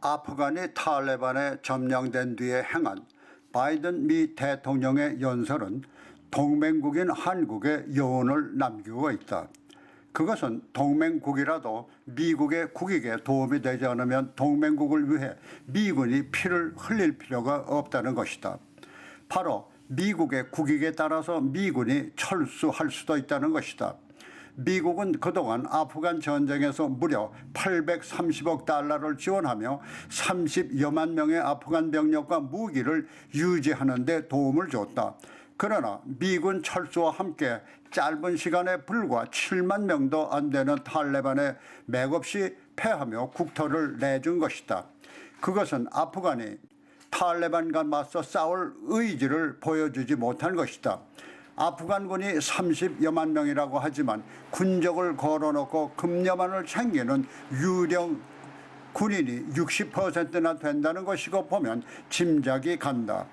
아프간이 탈레반에 점령된 뒤에 행한 바이든 미 대통령의 연설은 동맹국인 한국에 여운을 남기고 있다. 그것은 동맹국이라도 미국의 국익에 도움이 되지 않으면 동맹국을 위해 미군이 피를 흘릴 필요가 없다는 것이다. 바로 미국의 국익에 따라서 미군이 철수할 수도 있다는 것이다. 미국은 그동안 아프간 전쟁에서 무려 830억 달러를 지원하며 30여만 명의 아프간 병력과 무기를 유지하는 데 도움을 줬다. 그러나 미군 철수와 함께 짧은 시간에 불과 7만 명도 안 되는 탈레반에 맥없이 패하며 국토를 내준 것이다. 그것은 아프간이 탈레반과 맞서 싸울 의지를 보여주지 못한 것이다. 아프간군이 30여만 명이라고 하지만 군적을 걸어놓고 금여만을 챙기는 유령 군인이 60%나 된다는 것이고 보면 짐작이 간다.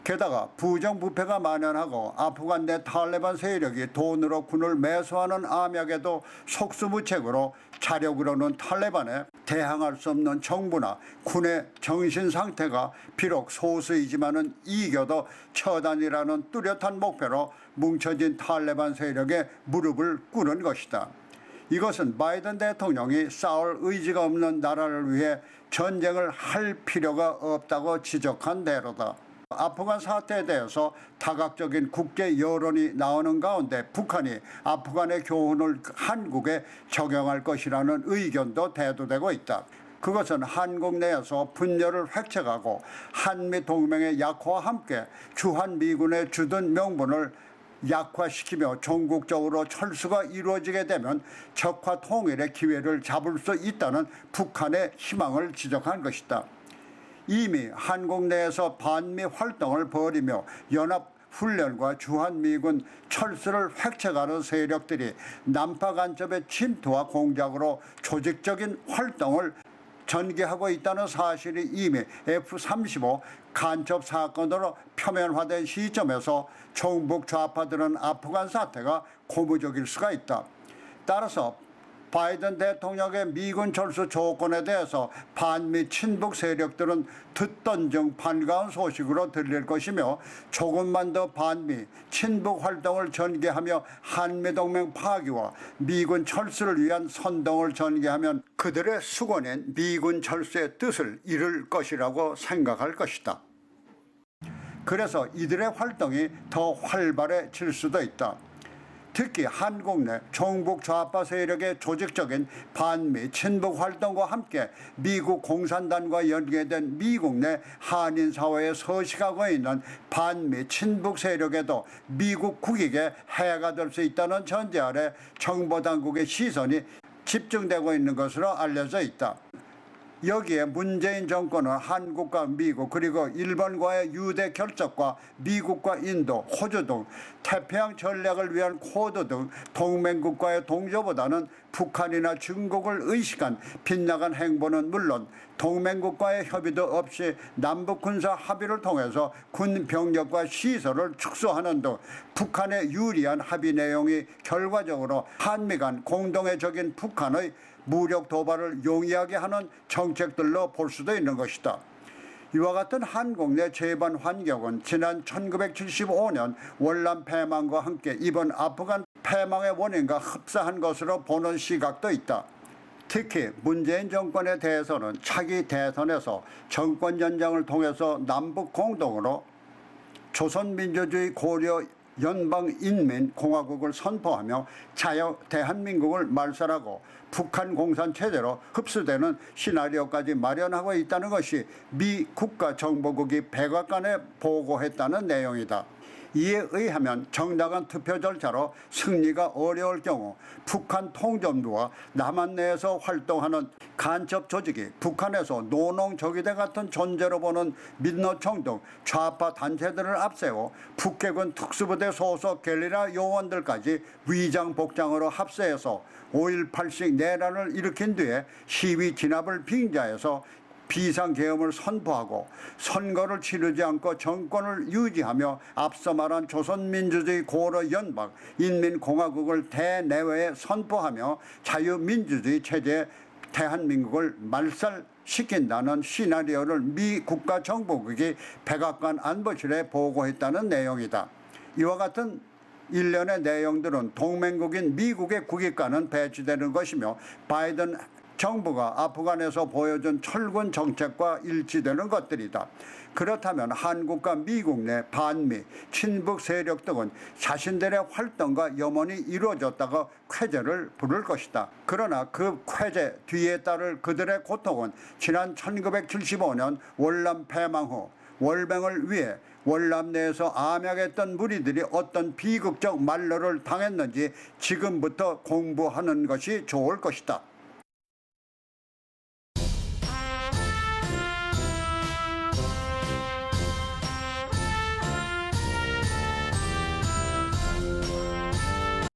게다가 부정부패가 만연하고 아프간 내 탈레반 세력이 돈으로 군을 매수하는 암약에도 속수무책으로 자력으로는 탈레반에 대항할 수 없는 정부나 군의 정신 상태가 비록 소수이지만은 이겨도 처단이라는 뚜렷한 목표로 뭉쳐진 탈레반 세력에 무릎을 꿇은 것이다. 이것은 바이든 대통령이 싸울 의지가 없는 나라를 위해 전쟁을 할 필요가 없다고 지적한 대로다. 아프간 사태에 대해서 다각적인 국제 여론이 나오는 가운데 북한이 아프간의 교훈을 한국에 적용할 것이라는 의견도 대두되고 있다. 그것은 한국 내에서 분열을 획책하고 한미 동맹의 약화와 함께 주한미군의 주둔 명분을 약화시키며 전국적으로 철수가 이루어지게 되면 적화 통일의 기회를 잡을 수 있다는 북한의 희망을 지적한 것이다. 이미 한국 내에서 반미 활동을 벌이며 연합훈련과 주한미군 철수를 획책하는 세력들이 남파 간첩의 침투와 공작으로 조직적인 활동을 전개하고 있다는 사실이 이미 F-35 간첩 사건으로 표면화된 시점에서 종북 좌파들은 아프간 사태가 고무적일 수가 있다. 따라서 바이든 대통령의 미군 철수 조건에 대해서 반미 친북 세력들은 듣던 중 반가운 소식으로 들릴 것이며 조금만 더 반미 친북 활동을 전개하며 한미동맹 파기와 미군 철수를 위한 선동을 전개하면 그들의 수건인 미군 철수의 뜻을 이룰 것이라고 생각할 것이다. 그래서 이들의 활동이 더 활발해질 수도 있다. 특히 한국 내 종북 좌파 세력의 조직적인 반미 친북 활동과 함께 미국 공산당과 연계된 미국 내 한인 사회에 서식하고 있는 반미 친북 세력에도 미국 국익에 해가 될 수 있다는 전제 아래 정보당국의 시선이 집중되고 있는 것으로 알려져 있다. 여기에 문재인 정권은 한국과 미국 그리고 일본과의 유대 결적과 미국과 인도, 호주 등 태평양 전략을 위한 코드 등 동맹국과의 동조보다는 북한이나 중국을 의식한 빗나간 행보는 물론 동맹국과의 협의도 없이 남북 군사 합의를 통해서 군 병력과 시설을 축소하는 등 북한에 유리한 합의 내용이 결과적으로 한미 간 공동의 적인 북한의 무력 도발을 용이하게 하는 정책들로 볼 수도 있는 것이다. 이와 같은 한국 내 재반 환경은 지난 1975년 월남 패망과 함께 이번 아프간 패망의 원인과 흡사한 것으로 보는 시각도 있다. 특히 문재인 정권에 대해서는 차기 대선에서 정권 연장을 통해서 남북 공동으로 조선민주주의 고려 연방인민공화국을 선포하며 자유 대한민국을 말살하고 북한 공산체제로 흡수되는 시나리오까지 마련하고 있다는 것이 미 국가정보국이 백악관에 보고했다는 내용이다. 이에 의하면 정당한 투표 절차로 승리가 어려울 경우 북한 통전부와 남한 내에서 활동하는 간첩 조직이 북한에서 노농조기대 같은 존재로 보는 민노총 등 좌파 단체들을 앞세워 북해군 특수부대 소속 게리라 요원들까지 위장 복장으로 합세해서 5.18식 내란을 일으킨 뒤에 시위 진압을 빙자해서 비상계엄을 선포하고 선거를 치르지 않고 정권을 유지하며 앞서 말한 조선민주주의 고려연방 인민공화국을 대내외에 선포하며 자유민주주의 체제의 대한민국을 말살 시킨다는 시나리오를 미 국가정보국이 백악관 안보실에 보고했다는 내용이다. 이와 같은 일련의 내용들은 동맹국인 미국의 국익과는 배치되는 것이며 바이든 정부가 아프간에서 보여준 철군 정책과 일치되는 것들이다. 그렇다면 한국과 미국 내 반미, 친북 세력 등은 자신들의 활동과 염원이 이루어졌다고 쾌재를 부를 것이다. 그러나 그 쾌재 뒤에 따를 그들의 고통은 지난 1975년 월남 패망 후 월병을 위해 월남 내에서 암약했던 무리들이 어떤 비극적 만로를 당했는지 지금부터 공부하는 것이 좋을 것이다.